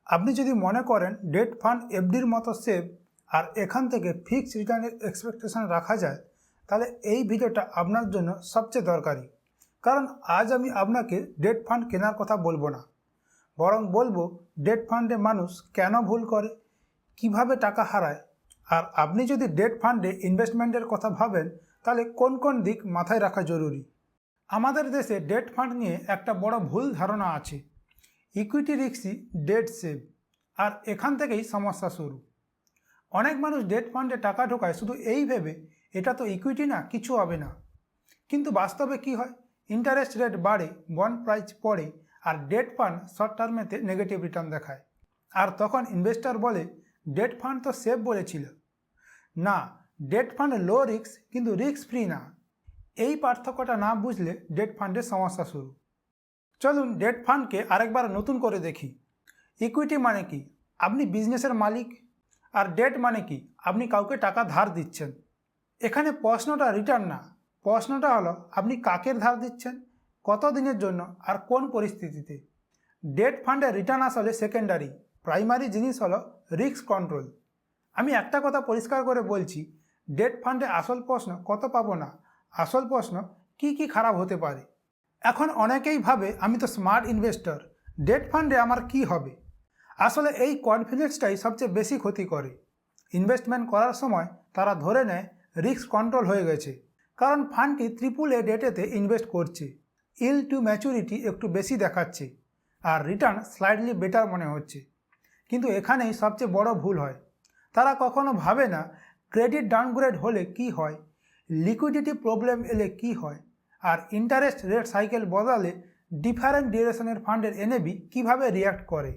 আপনি যদি মনে করেন ডেট ফান্ড এফডির মতো সেভ আর এখান থেকে ফিক্সড রিটার্নের এক্সপেকটেশন রাখা যায়, তাহলে এই ভিডিওটা আপনার জন্য সবচেয়ে দরকারি। কারণ আজ আমি আপনাকে ডেট ফান্ড কেনার কথা বলবো না, বরং বলবো ডেট ফান্ডে মানুষ কেন ভুল করে, কিভাবে টাকা হারায়, আর আপনি যদি ডেট ফান্ডে ইনভেস্টমেন্টের কথা ভাবেন তাহলে কোন কোন দিক মাথায় রাখা জরুরি। আমাদের দেশে ডেট ফান্ড নিয়ে একটা বড় ভুল ধারণা আছে, ইকুইটি রিস্কই ডেট সেভ, আর এখান থেকেই সমস্যা শুরু। অনেক মানুষ ডেট ফান্ডে টাকা ঢোকায় শুধু এই ভেবে এটা তো ইকুইটি না, কিছু হবে না। কিন্তু বাস্তবে কি হয়, ইন্টারেস্ট রেট বাড়ে, বন্ড প্রাইস পড়ে, আর ডেট ফান্ড শর্ট টার্মেতে নেগেটিভ রিটার্ন দেখায়। আর তখন ইনভেস্টর বলে ডেট ফান্ড তো সেভ বলেছিল। না, ডেট ফান্ড লো রিস্ক কিন্তু রিস্ক ফ্রি না। এই পার্থক্যটা না বুঝলে ডেট ফান্ডের সমস্যা শুরু। চলুন ডেট ফান্ডকে আরেকবার নতুন করে দেখি। ইকুইটি মানে কি, আপনি বিজনেসের মালিক, আর ডেট মানে কি, আপনি কাউকে টাকা ধার দিচ্ছেন। এখানে প্রশ্নটা রিটার্ন না, প্রশ্নটা হলো আপনি কাকে ধার দিচ্ছেন, কত দিনের জন্য, আর কোন পরিস্থিতিতে। ডেট ফান্ডের রিটার্ন আসলে সেকেন্ডারি, প্রাইমারি জিনিস হলো রিস্ক কন্ট্রোল। আমি একটা কথা পরিষ্কার করে বলছি, ডেট ফান্ডে আসল প্রশ্ন কত পাবো না, আসল প্রশ্ন কি কি খারাপ হতে পারে। এখন অনেকেই ভাবে আমি তো স্মার্ট ইনভেস্টর, ডেট ফান্ডে আমার কি হবে। আসলে এই কনফিডেন্সটাই সবচেয়ে বেশি ক্ষতি করে। ইনভেস্টমেন্ট করার সময় তারা ধরে নেয় রিস্ক কন্ট্রোল হয়ে গেছে, কারণ ফান্ডটি AAA ডেটেতে ইনভেস্ট করছে, ইল্ড টু ম্যাচুরিটি একটু বেশি দেখাচ্ছে, আর রিটার্ন স্লাইডলি বেটার মনে হচ্ছে। কিন্তু এখানেই সবচেয়ে বড় ভুল হয়। তারা কখনো ভাবে না ক্রেডিট ডাউনগ্রেড হলে কি হয়, লিকুইডিটি প্রবলেম এলে কি হয়, আর ইন্টারেস্ট রেট সাইকেল বদলালে ডিফারেন্ট ডিউরেশনের ফান্ডের এনএভি কীভাবে রিয়্যাক্ট করে।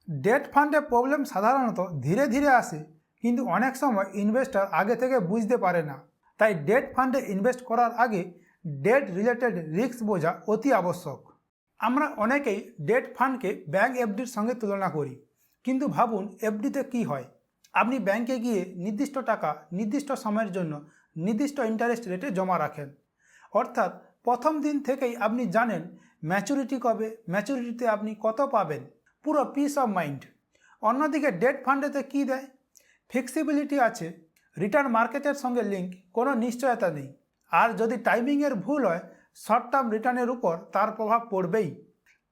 ডেট ফান্ডে প্রবলেম সাধারণত ধীরে ধীরে আসে, কিন্তু অনেক সময় ইনভেস্টর আগে থেকে বুঝতে পারে না। তাই ডেট ফান্ডে ইনভেস্ট করার আগে ডেট রিলেটেড রিস্ক বোঝা অতি আবশ্যক। আমরা অনেকেই ডেট ফান্ডকে ব্যাংক এফডির সঙ্গে তুলনা করি, কিন্তু ভাবুন এফডিতে কি হয়। আপনি ব্যাংকে গিয়ে নির্দিষ্ট টাকা নির্দিষ্ট সময়ের জন্য নির্দিষ্ট ইন্টারেস্ট রেটে জমা রাখেন, অর্থাৎ প্রথম দিন থেকেই আপনি জানেন ম্যাচুরিটি কবে, ম্যাচুরিটিতে আপনি কত পাবেন, পুরো পিস অফ মাইন্ড। অন্যদিকে ডেট ফান্ডেতে কি দেয়, ফ্লেক্সিবিলিটি আছে, রিটার্ন মার্কেটের সঙ্গে লিঙ্ক, কোনো নিশ্চয়তা নেই, আর যদি টাইমিংয়ের ভুল হয় শর্ট টার্ম রিটার্নের উপর তার প্রভাব পড়বেই।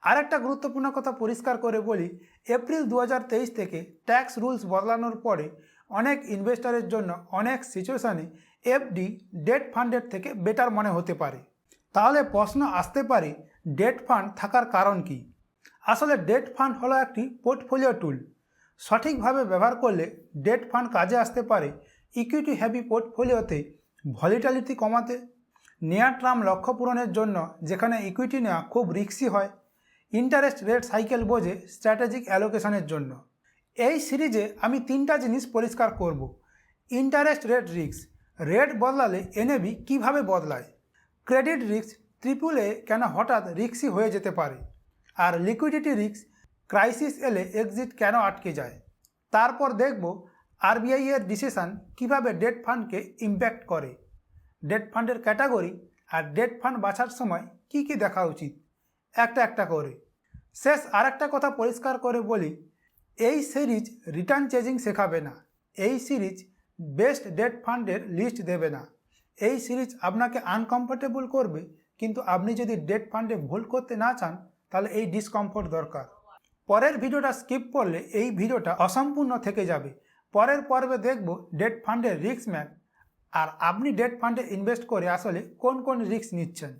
আরেকটা গুরুত্বপূর্ণ কথা পরিষ্কার করে বলি, এপ্রিল 2023 থেকে ট্যাক্স রুলস বদলানোর পরে অনেক ইনভেস্টরের জন্য অনেক সিচুয়েশানে এফডি ডেট ফান্ডের থেকে বেটার মনে হতে পারে। তাহলে প্রশ্ন আসতে পারে ডেট ফান্ড থাকার কারণ কি। আসলে ডেট ফান্ড হলো একটি পোর্টফোলিও টুল। সঠিকভাবে ব্যবহার করলে ডেট ফান্ড কাজে আসতে পারে ইকুইটি হ্যাভি পোর্টফোলিওতে ভলিটালিটি কমাতে, নিয়ার টার্ম লক্ষ্য পূরণের জন্য যেখানে ইকুইটি নেওয়া খুব রিস্কি হয়, ইন্টারেস্ট রেট সাইকেল বোঝে স্ট্র্যাটেজিক অ্যালোকেশনের জন্য। এই সিরিজে আমি তিনটা জিনিস পরিষ্কার করব। ইন্টারেস্ট রেট রিস্ক, রেট বদলালে এনএভি কীভাবে বদলায়, ক্রেডিট রিস্ক, AAA কেন হঠাৎ রিস্কি হয়ে যেতে পারে, আর লিকুইডিটি রিস্ক, ক্রাইসিস এলে এক্সিট কেন আটকে যায়। তারপর দেখব আরবিআই এর ডিসিশন কীভাবে ডেট ফান্ডকে ইম্প্যাক্ট করে, ডেট ফান্ডের ক্যাটাগরি আর ডেট ফান্ড বাছার সময় কি কি দেখা উচিত, একটা একটা করে। শেষ আরেকটা কথা পরিষ্কার করে বলি, এই সিরিজ রিটার্ন চেজিং শেখাবে না, এই সিরিজ বেস্ট ডেট ফান্ডের লিস্ট দেবে না। এই সিরিজ আপনাকে আনকমফোর্টেবল করবে, কিন্তু আপনি যদি ডেট ফান্ডে ভুল করতে না চান তাহলে এই ডিসকমফোর্ট দরকার। পরের ভিডিওটা স্কিপ করলে এই ভিডিওটা অসম্পূর্ণ থেকে যাবে। পরের পর্বে দেখব ডেট ফান্ডের রিস্ক ম্যাপ, আর আপনি ডেট ফান্ডে ইনভেস্ট করে আসলে কোন কোন রিস্ক নিচ্ছেন।